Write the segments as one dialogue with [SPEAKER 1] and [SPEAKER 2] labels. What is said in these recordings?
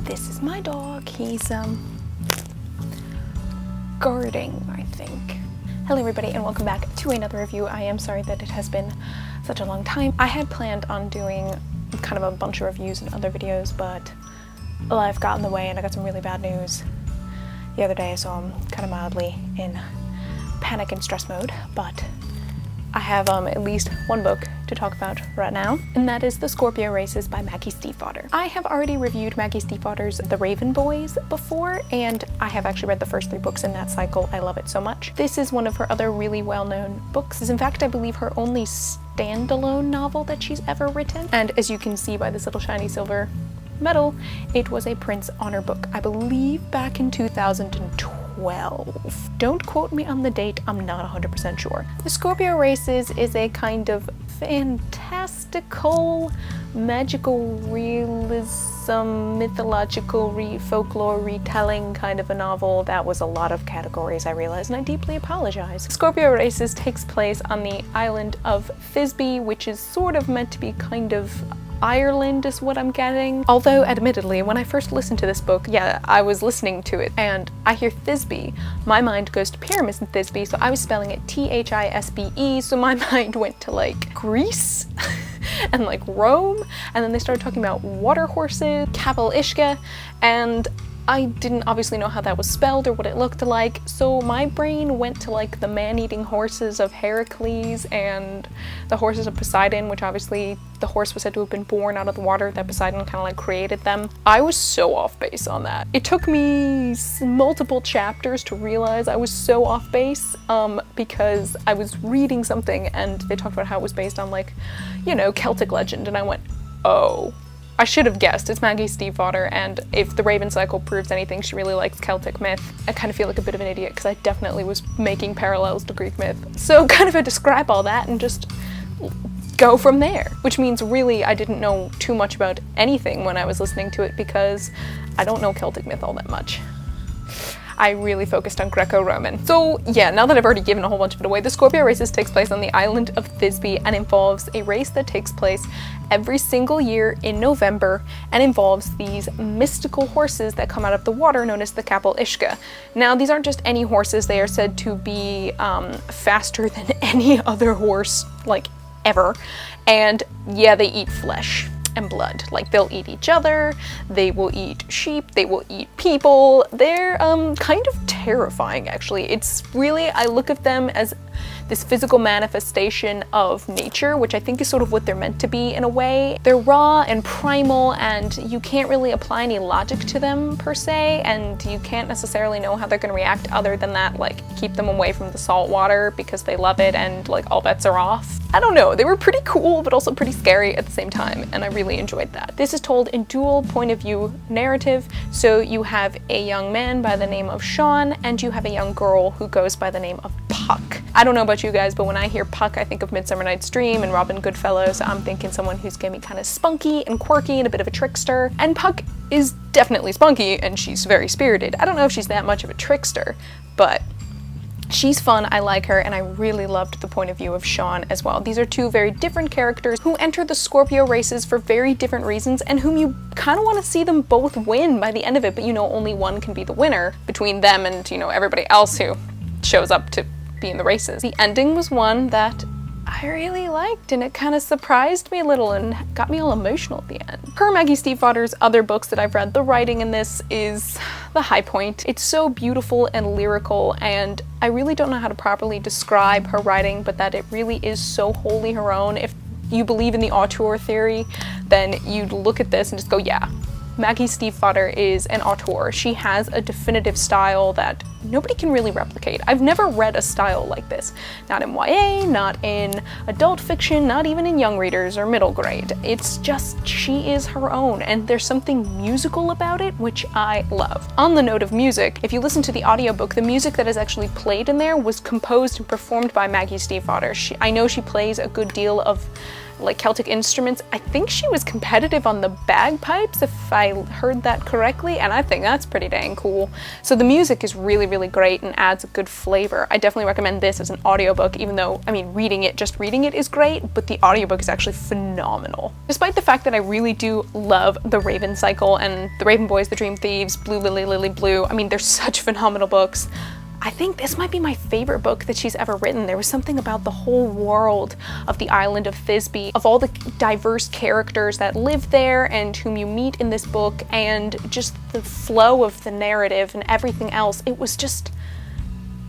[SPEAKER 1] This is my dog. He's guarding, I think. Hello everybody and welcome back to another review. I am sorry that it has been such a long time. I had planned on doing kind of a bunch of reviews in other videos, but life got in the way and I got some really bad news the other day, so I'm kind of mildly in panic and stress mode. But I have at least one book to talk about right now, and that is The Scorpio Races by Maggie Stiefvater. I have already reviewed Maggie Stiefvater's The Raven Boys before, and I have actually read the first 3 books in that cycle. I love it so much. This is one of her other really well-known books. This is in fact, I believe, her only standalone novel that she's ever written. And as you can see by this little shiny silver medal, it was a Prince Honor book, I believe back in 2012. Don't quote me on the date, I'm not 100% sure. The Scorpio Races is a kind of fantastical, magical realism, mythological folklore retelling kind of a novel. That was a lot of categories, I realize, and I deeply apologize. Scorpio Races takes place on the island of Thisbe, which is sort of meant to be kind of Ireland is what I'm getting. Although admittedly, when I first listened to this book, yeah, I was listening to it and I hear Thisbe, my mind goes to pyramids in Thisbe, so I was spelling it Thisbe, so my mind went to like Greece and like Rome, and then they started talking about water horses, Capel Ishka, and I didn't obviously know how that was spelled or what it looked like, so my brain went to like the man-eating horses of Heracles and the horses of Poseidon, which obviously the horse was said to have been born out of the water that Poseidon kind of like created them. I was so off base on that. It took me multiple chapters to realize I was so off base because I was reading something and they talked about how it was based on like, you know, Celtic legend, and I went, oh. I should have guessed, it's Maggie Stiefvater, and if the Raven cycle proves anything, she really likes Celtic myth. I kind of feel like a bit of an idiot because I definitely was making parallels to Greek myth. So kind of had to scrap all that and just go from there. Which means really I didn't know too much about anything when I was listening to it because I don't know Celtic myth all that much. I really focused on Greco-Roman. So yeah, now that I've already given a whole bunch of it away, the Scorpio Races takes place on the island of Thisbe and involves a race that takes place every single year in November and involves these mystical horses that come out of the water known as the Capel Ishka. Now these aren't just any horses, they are said to be faster than any other horse like ever, and yeah, they eat flesh and blood. Like they'll eat each other, they will eat sheep, they will eat people. They're kind of terrifying actually. It's really, I look at them as this physical manifestation of nature, which I think is sort of what they're meant to be in a way. They're raw and primal and you can't really apply any logic to them per se, and you can't necessarily know how they're gonna react other than that, like keep them away from the salt water because they love it and like all bets are off. I don't know, they were pretty cool but also pretty scary at the same time, and I really enjoyed that. This is told in dual point of view narrative, so you have a young man by the name of Sean and you have a young girl who goes by the name of Puck. I don't know about you guys, but when I hear Puck, I think of Midsummer Night's Dream and Robin Goodfellow, so I'm thinking someone who's gonna be kind of spunky and quirky and a bit of a trickster. And Puck is definitely spunky and she's very spirited. I don't know if she's that much of a trickster, but she's fun, I like her, and I really loved the point of view of Sean as well. These are 2 very different characters who enter the Scorpio Races for very different reasons and whom you kind of want to see them both win by the end of it, but you know only one can be the winner between them and, you know, everybody else who shows up to be in the races. The ending was one that I really liked and it kind of surprised me a little and got me all emotional at the end. Per Maggie Stiefvater's other books that I've read, the writing in this is the high point. It's so beautiful and lyrical, and I really don't know how to properly describe her writing, but that it really is so wholly her own. If you believe in the auteur theory, then you'd look at this and just go, yeah, Maggie Stiefvater is an auteur. She has a definitive style that nobody can really replicate. I've never read a style like this. Not in YA, not in adult fiction, not even in young readers or middle grade. It's just, she is her own, and there's something musical about it, which I love. On the note of music, if you listen to the audiobook, the music that is actually played in there was composed and performed by Maggie Stiefvater. I know she plays a good deal of like Celtic instruments. I think she was competitive on the bagpipes, if I heard that correctly, and I think that's pretty dang cool. So the music is really, really great and adds a good flavor. I definitely recommend this as an audiobook, even though, I mean, just reading it is great, but the audiobook is actually phenomenal. Despite the fact that I really do love The Raven Cycle and The Raven Boys, The Dream Thieves, Blue Lily, Lily Blue, I mean, they're such phenomenal books. I think this might be my favorite book that she's ever written. There was something about the whole world of the island of Thisbe, of all the diverse characters that live there and whom you meet in this book, and just the flow of the narrative and everything else. It was just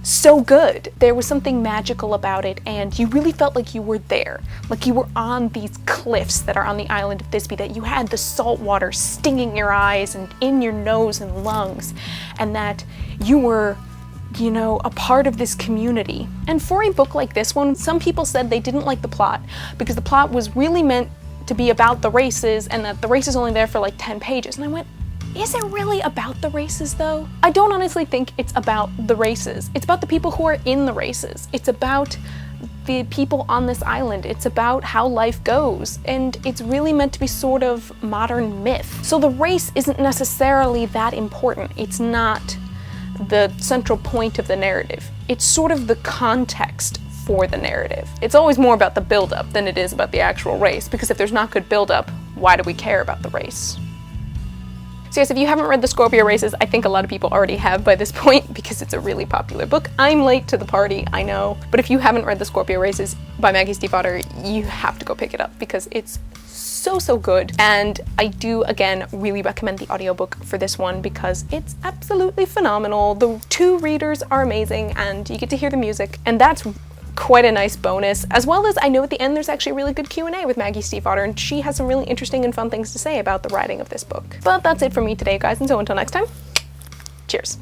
[SPEAKER 1] so good. There was something magical about it, and you really felt like you were there. Like you were on these cliffs that are on the island of Thisbe, that you had the salt water stinging your eyes and in your nose and lungs, and that you were, you know, a part of this community. And for a book like this one, some people said they didn't like the plot because the plot was really meant to be about the races and that the race is only there for like 10 pages. And I went, is it really about the races though? I don't honestly think it's about the races. It's about the people who are in the races. It's about the people on this island. It's about how life goes, and it's really meant to be sort of modern myth. So the race isn't necessarily that important. It's not the central point of the narrative. It's sort of the context for the narrative. It's always more about the build-up than it is about the actual race, because if there's not good build-up, why do we care about the race? So yes, if you haven't read the Scorpio Races, I think a lot of people already have by this point because it's a really popular book. I'm late to the party, I know, but if you haven't read the Scorpio Races by Maggie Stiefvater, you have to go pick it up because it's so good. And I do, again, really recommend the audiobook for this one because it's absolutely phenomenal. The two readers are amazing and you get to hear the music, and that's quite a nice bonus. As well as I know at the end there's actually a really good Q&A with Maggie Stiefvater, and she has some really interesting and fun things to say about the writing of this book. But that's it for me today, guys, and so until next time, cheers.